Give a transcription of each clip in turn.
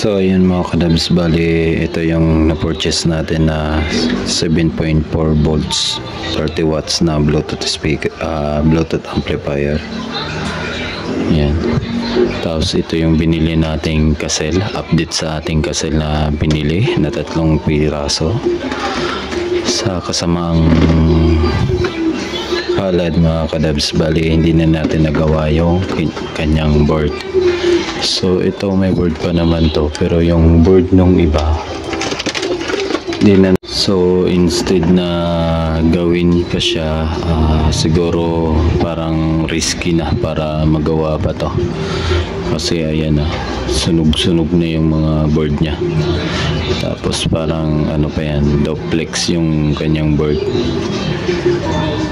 So ayun mga kadabs, bali ito yung na-purchase natin na 7.4 volts 30 watts na Bluetooth speaker, Bluetooth amplifier. Yan. Tapos ito yung binili nating kasel, update sa ating kasel na binili na 3 piraso sa kasamaang halad mga kadabs. Bali hindi na natin nagawa yung kanyang board. So ito may board pa naman to, pero yung board nung iba di na. So instead na gawin pa siya, siguro parang risky na para magawa pa to, kasi ayan na sunog na yung mga board niya. Tapos parang ano pa yan, duplex yung kanyang board,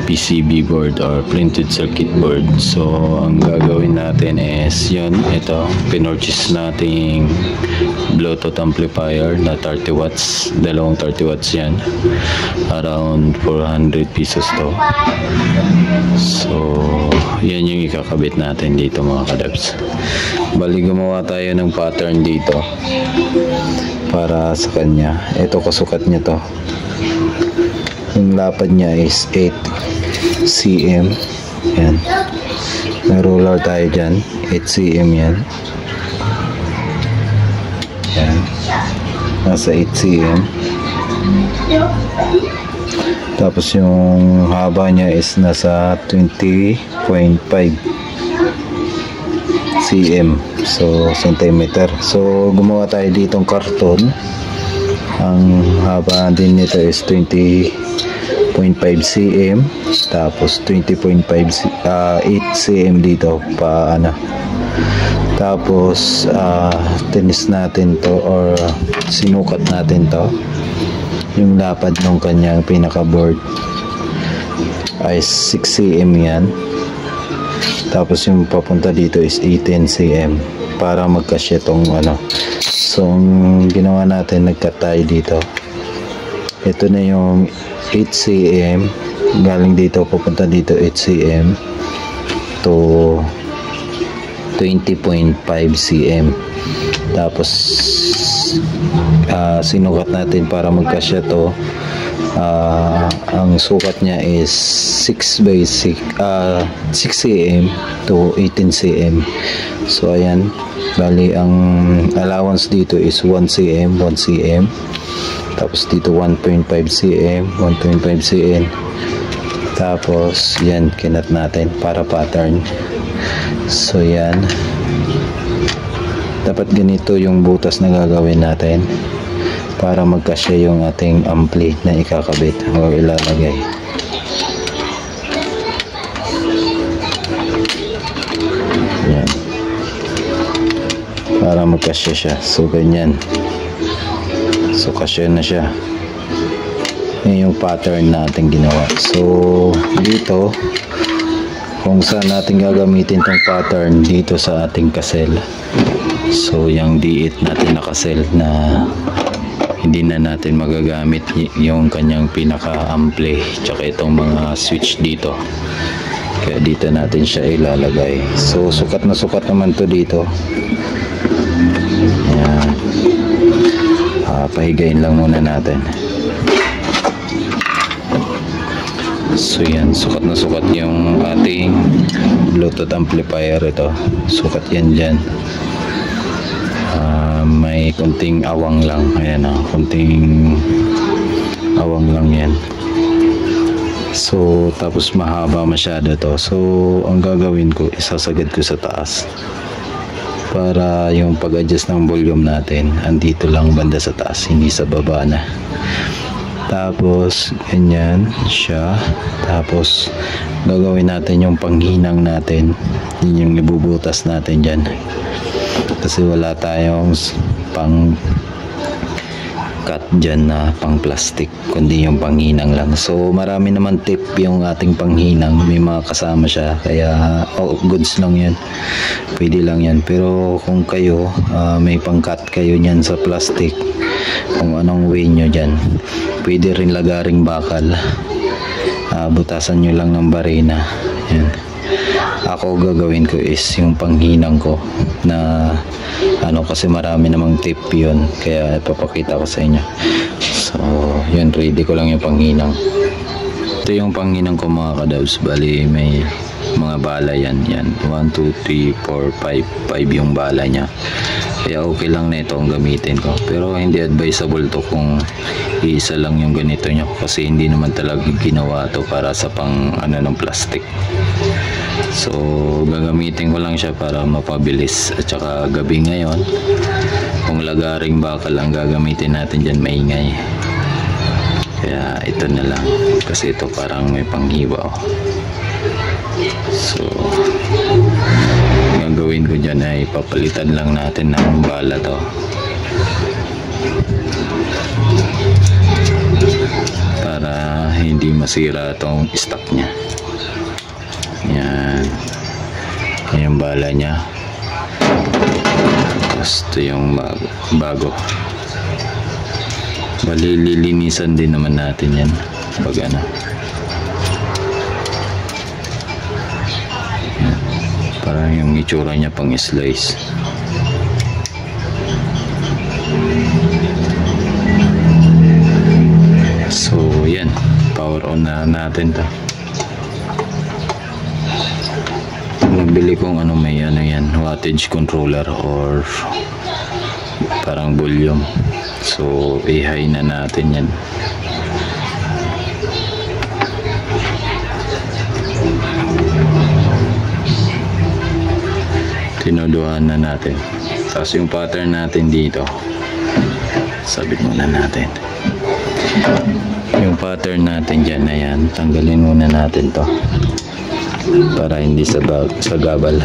PCB board or printed circuit board. So ang gagawin natin is yun, ito pinurchase nating Bluetooth amplifier na 30 watts, dalawang 30 watts yan, around 400 pesos to. So yan yung ikakabit natin dito mga kadabs. Bali gumawa tayo ng pattern dito para sa kanya. Ito kasukat niya to, yung lapad niya is 8 cm. Yan, may ruler tayo dyan, 8 cm yan. Yan, nasa 8 cm. Tapos yung haba niya is nasa 20.5 cm, so centimeter. So gumawa tayo ditong karton. Ang haba din nito is 20.5 cm, tapos 20.5 8 cm dito pa ano. Tapos tinis natin to or sinukat natin to. Yung lapad ng kanyang pinaka board ay 6 cm yan. Tapos yung papunta dito is 18 cm para magkasya tong ano. So ang ginawa natin, nagkat tayo dito. Ito na yung 8 cm galing dito papunta dito, 8 cm to 20.5 cm. Tapos sinukat natin para magkasya to. Ang sukat niya is 6 cm to 18 cm. So ayan, bali ang allowance dito is 1 cm, 1 cm. Tapos dito 1.5 cm, 1.5 cm. Tapos yan, kinat natin para pattern. So yan, dapat ganito yung butas na gagawin natin para magkasya yung ating ampli na ikakabit o ilalagay. Yan, para magkasya siya. So ganyan, so kasya na siya. Yan yung pattern natin ginawa. So dito kung saan natin gagamitin tong pattern, dito sa ating kasel. So yung D8 natin na kasel na hindi na natin magagamit yung kanyang pinaka-ampli tsaka itong mga switch dito, kaya dito natin siya ilalagay. So sukat na sukat naman to dito. Ayan, pahigain lang muna natin. So yan, sukat na sukat yung ating Bluetooth amplifier. Ito sukat yan dyan. May kunting awang lang, ayan, kunting awang lang yan. So tapos mahaba masyado to. So ang gagawin ko, isasagad ko sa taas para yung pag-adjust ng volume natin andito lang banda sa taas, hindi sa baba na. Tapos ganyan siya. Tapos gagawin natin yung panghinang natin, yun yung ibubutas natin dyan, kasi wala tayong pang cut dyan na pang plastic, kundi yung panghinang lang. So marami naman tip yung ating panghinang, may mga kasama siya, kaya goods lang yan, pwede lang yan. Pero kung kayo may pang cut kayo nyan sa plastic, kung anong way nyo dyan, pwede rin lagaring bakal, butasan nyo lang ng barina. Yan. ako gagawin ko is yung panghinang ko na kasi marami namang tip yun, kaya ipapakita ko sa inyo. So yun, ready ko lang yung panghinang. Ito yung panghinang ko mga kadabs. Bali may mga bala yan 1, 2, 3, 4, 5 yung bala nya, kaya okay lang na ito ang gamitin ko. Pero hindi advisable to kung isa lang yung ganito nyo, kasi hindi naman talaga ginawa to para sa pang ng plastic. So gagamitin ko lang siya para mapabilis, at saka gabi ngayon, kung lagaring bakal ang gagamitin natin dyan, maingay. Kaya ito na lang, kasi ito parang may panghiwa. So gagawin ko dyan ay papalitan lang natin ng bala to para hindi masira tong stock nya. Yan yung bala nya, tapos ito yung bago. Bali lilinisan din naman natin yan pag para yung itsura niya pang slice. So yan, power on na natin to. Nabili kong may yan, wattage controller or parang volume. So i-high na natin yan. Tinuduhan na natin. Tapos yung pattern natin dito, sabit muna natin. Yung pattern natin dyan na yan, tanggalin muna natin to para hindi sagabal.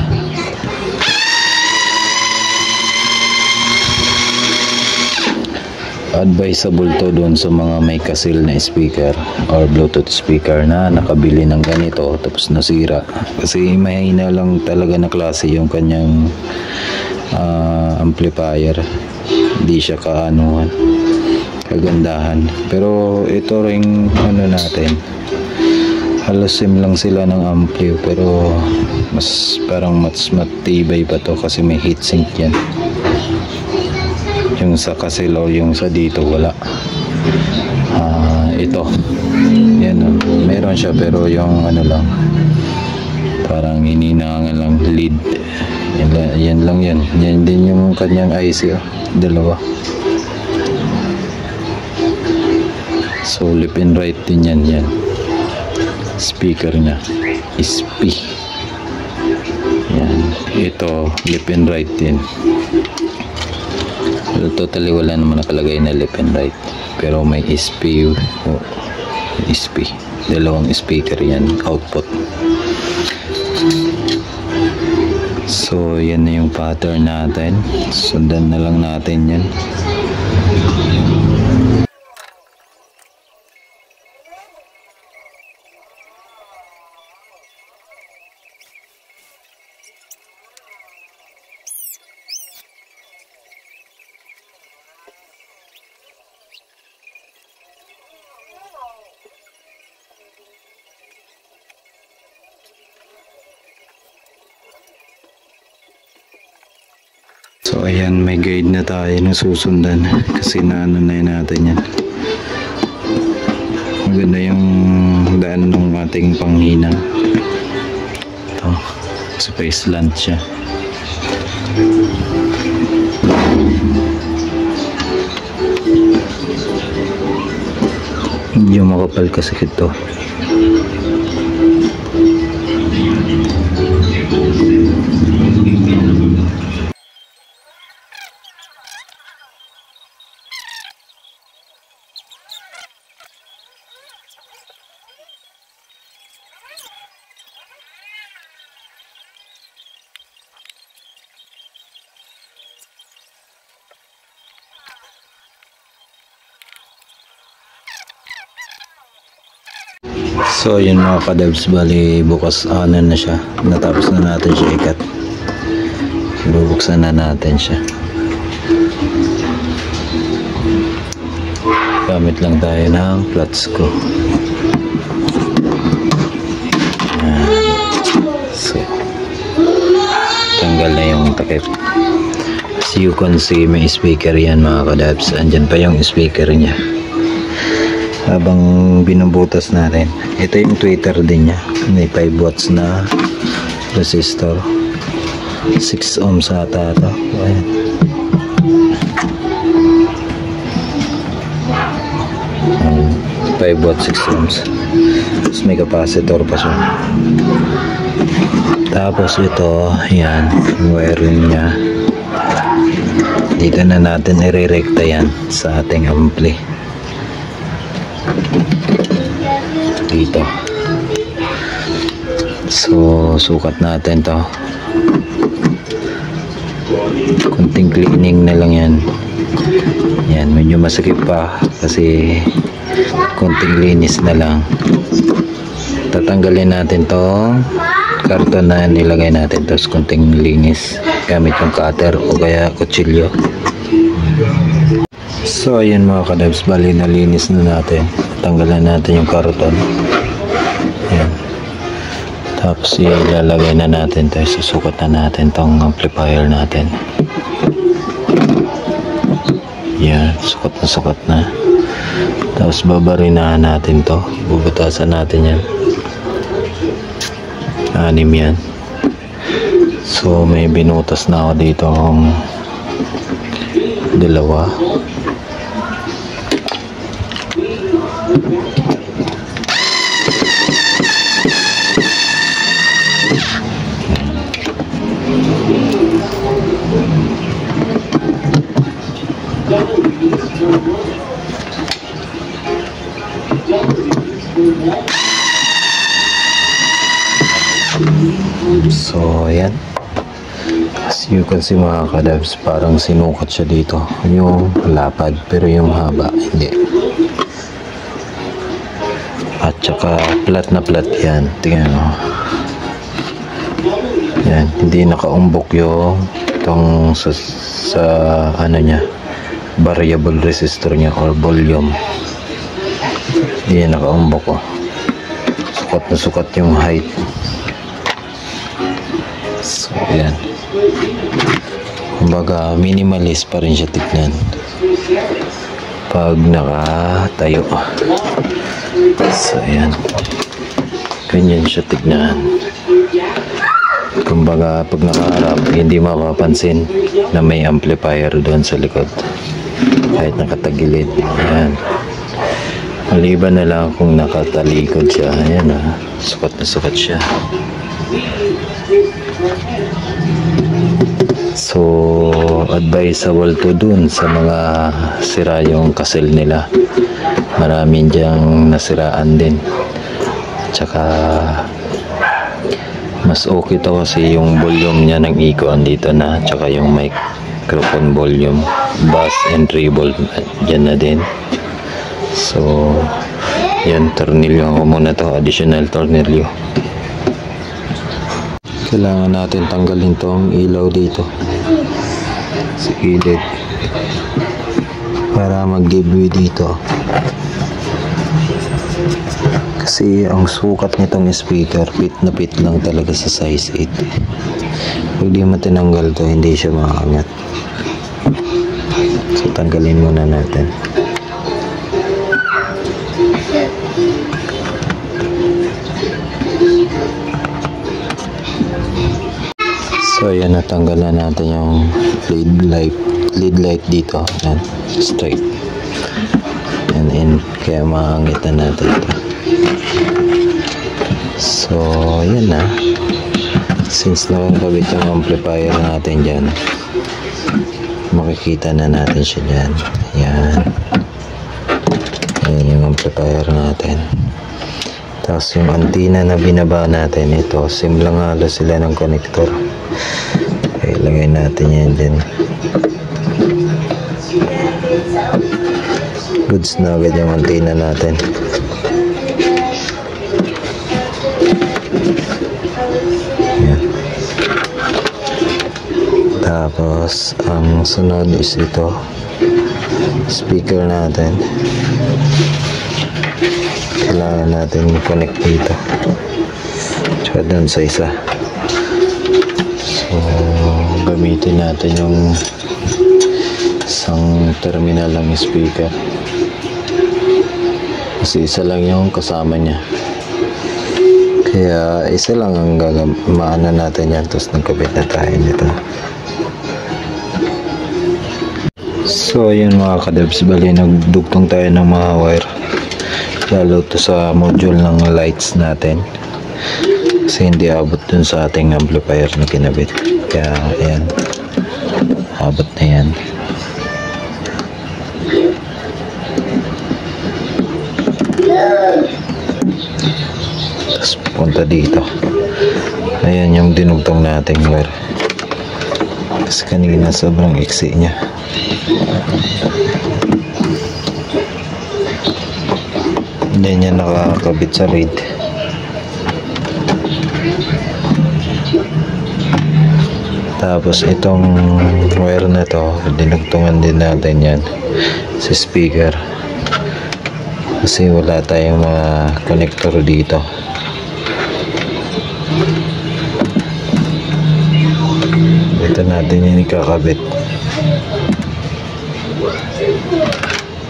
Advisable to doon sa mga may kasil na speaker or bluetooth speaker na nakabili ng ganito tapos nasira, kasi mahina lang talaga na klase yung kanyang amplifier, hindi siya kagandahan. Pero ito ring natin, halos same lang sila ng ampli, pero parang mas matibay pa to kasi may heatsink yan. Yung sa kasil o yung sa dito wala. Ito yan, meron siya pero yung lang, parang hininangan lang lead. Yan lang yan. Yan din yung kanyang IC, dalawa. So left and right din yan. Speaker nya SP. Yan, ito left and right din. Totally wala naman nakalagay na left and right, pero may SP, dalawang speaker yan, output. So yan na yung pattern natin, sundan na lang natin yan. So ayan, may guide na tayo na susundan kasi natin yan. Maganda yung daan ng ating panghinang. Ito, space land siya. Hindi makapal kasi ito. So yun mga kadebs, bali bukas na siya, natapos na natin siya ikat, bubuksan na natin siya. Gamit lang tayo ng flat screw. So takip. As you can see, may speaker yan mga kadabs. Andyan pa yung speaker niya. Habang binubutas natin, ito yung tweeter din niya. May 5 watts na resistor. 6 ohms ata ito. Ayan. Um, 5 watts, 6 ohms. Tapos may capacitor pa siya. Tapos ito, yan, yung wiring niya. Dito na natin i-recta yan sa ating ampli. Dito. So, sukat natin to. Kunting cleaning na lang yan. Yan, medyo masakit pa kasi kunting linis na lang. Tatanggalin natin to karton na nilagay natin, tapos kunting linis gamit yung cutter o kaya kutsilyo. So ayun mga kadabs, bali nalinis na natin. Tanggalan natin yung karton. Ayan. Tapos ilalagay na natin to, susukat na natin tong amplifier natin. Yan, sukat na. Tapos babarinahan natin to, bubutasan natin yan. 6 yan. So may binutas na ako dito ang 2. So ayan, as you can see mga kadabs, parang sinukat siya dito yung lapad, pero yung haba hindi. At saka flat na flat yan. Tingnan mo, yan, hindi nakaumbok yung itong sa ano nya, variable resistor nya or volume. Hindi nakaumbok, oh. Sukat na sukat yung height. So yan, kumbaga minimalist pa rin siya tignan pag nakatayo. So yan, ganyan siya tignan. Kumbaga pag nakaharap, hindi mapapansin na may amplifier doon sa likod kahit nakatagilid. Yan, maliban na lang kung nakatalikod siya. Ayan, sukat na sukat siya. So advisable to dun sa mga sira yung kasel nila. Maraming diyang nasiraan din. Tsaka mas okay to kasi yung volume niya ng eco andito na, tsaka yung microphone volume, bass and treble dyan na din. So yan, tornilyo ko muna to, additional tornilyo. Kailangan natin tanggalin tong ilaw dito sa gilid para mag-giveaway dito, kasi ang sukat nitong speaker fit na fit lang talaga sa size 8. Pag di mo tinanggal to, hindi siya makaangat. So tanggalin muna natin. So ayan, natanggalan natin yung lead light dito. Ayan, straight. And kaya maangit na natin ito. So ayan na. Since nakakabit yung amplifier natin dyan, makikita na natin siya dyan. Ayan. Ayan yung amplifier natin. Tapos yung antenna na binaba natin, ito, same lang halos sila ng connector. Okay, lagay natin yan dyan. Goods na agad yung antenna natin. Yan. Tapos ang sunod is ito, speaker natin. Kailangan natin connect dito tsaka doon sa isa. So gagamitin natin yung isang terminal ng speaker kasi isa lang yung kasama niya, kaya isa lang ang maana natin yan. Tapos nagkabit na tayo nito. So ayun mga kadebs, bali nagdugtong tayo ng mga wire lalo to sa module ng lights natin kasi hindi abot dun sa ating amplifier na kinabit, kaya ayan, abot na yan. Tapos punta dito, ayan yung dinugtong nating wire kasi kanina sobrang iksi nya. Hindi niya nakakabit sa reed. Tapos itong wire na to, dinugtungan din natin yan sa speaker kasi wala tayong mga connector dito. Ito natin yung ikakabit.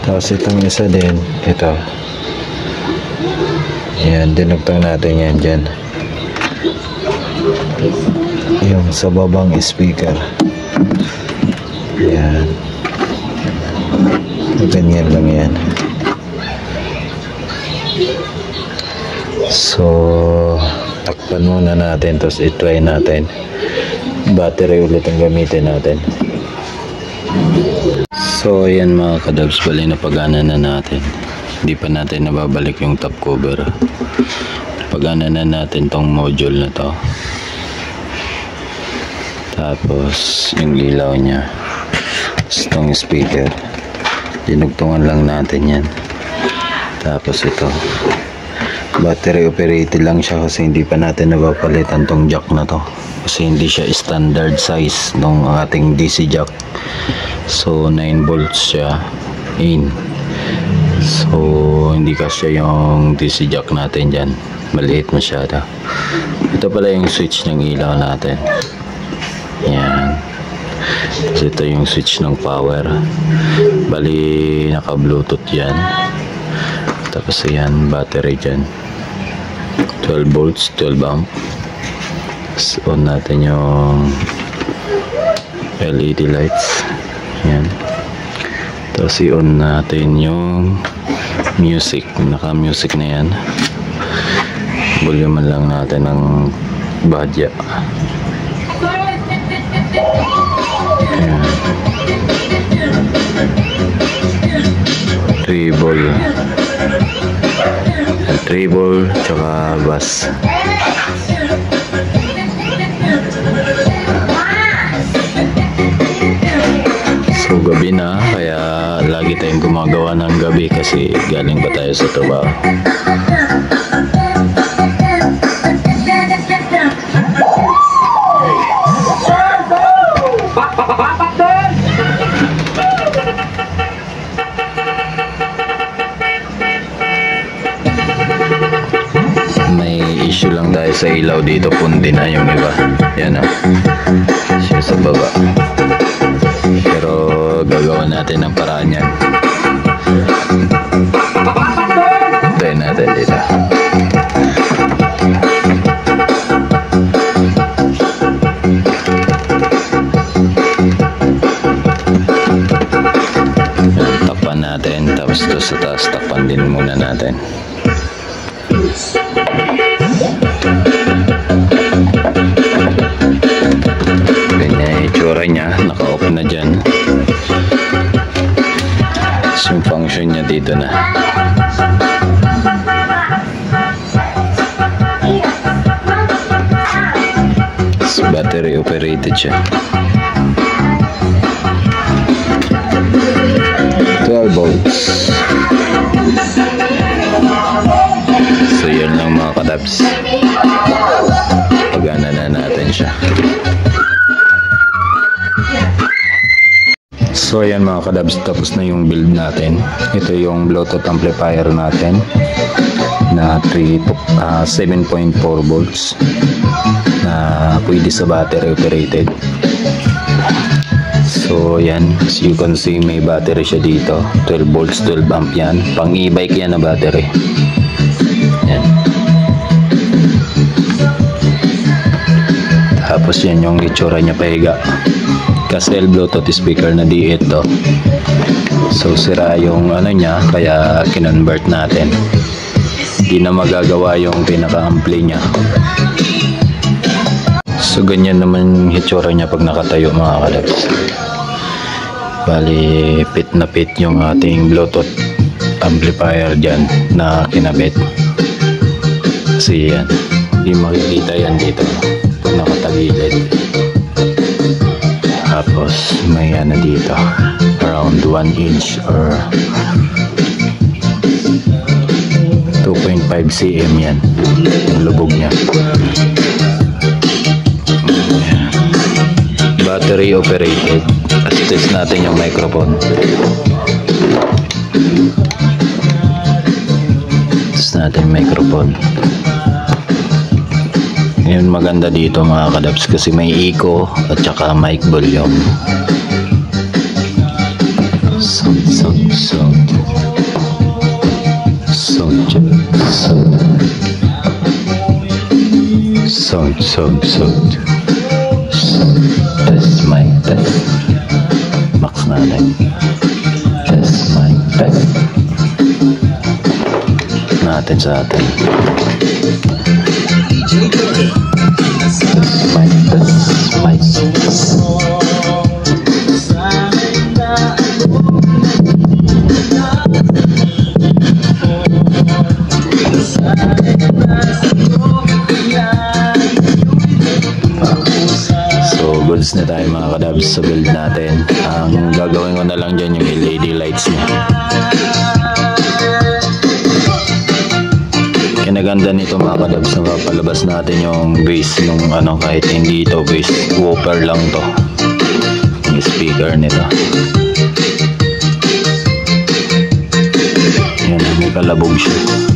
Tapos itong isa din, ito, yan, dinugtong natin yan dyan, yung sa babang speaker. Yan, ganyan lang yan. So takpan muna natin, tapos i-try natin. Battery ulit ang gamitin natin. So ayan mga kadabs, bali na pagana na natin. Hindi pa natin nababalik yung top cover. Pagana na natin tong module na to. Tapos yung ilaw nya, tapos itong speaker, dinugtungan lang natin yan. Tapos ito, battery operated lang siya kasi hindi pa natin nabapalitan tong jack na to kasi hindi siya standard size ng ating DC jack. So 9 volts siya in, so hindi kasi yung DC jack natin dyan, maliit masyado. Ito pala yung switch ng ilaw natin, yan. So ito yung switch ng power, bali naka bluetooth yan. Tapos ayan, battery dyan, 12 volts 12 amp. So on natin yung LED lights, yan. Tapos i-on natin yung music, naka music na yan. Volume lang natin ng badya. Yan, treble tsaka bass. So gabi na, kaya lagi tayong gumagawa ng gabi kasi galing pa tayo sa trabaho. May issue lang tayo sa ilaw dito, pundi na yung iba. Yan o, siya sa baba. Pero gagawa natin ng paraan yan. Try natin dito. Takpan natin, tapos ito sa taas takpan din muna natin. Ganyan yung itsura nya, naka-off na dyan. So, yung function nya dito na. So, battery operated siya. 12 volts. So yun lang mga kadabs, pagana na natin siya. So ayan mga kadabs, tapos na yung build natin. Ito yung Bluetooth amplifier natin na 7.4 volts na pwede sa battery operated. So yan, as you can see, may battery siya dito, 12 volts 12 amp yan, pang e-bike yan na battery. Yan. Tapos yan yung itsura niya pahiga. Castel Bluetooth speaker na D8 to. So sira yung ano niya, kaya kinonvert natin. Hindi na magagawa yung pinaka-ampli niya. So ganyan naman yung itsura niya pag nakatayo mga kalabs. Bali pit na pit yung ating Bluetooth amplifier dyan na kinabit. Kasi yan, hindi makikita yan dito pag nakatagilid. Tapos may ano dito, around 1 inch or 2.5 cm yan yung lubog niya. Battery operated. Let's test natin yung microphone. Test natin yung microphone. Yun maganda dito mga kadabs kasi may echo at saka mic volume. Sound. Test mic test. Max natin. Test mic test. Natin sa atin. Test mic test. Goods na tayo mga kadabs sa build natin. Ang gagawin ko na lang dyan yung LED lights niya. Kinaganda nito mga kadabs na palabas natin yung bass nung ano, kahit hindi ito bass, woofer lang to yung speaker nito. Yan, may kalabog siya.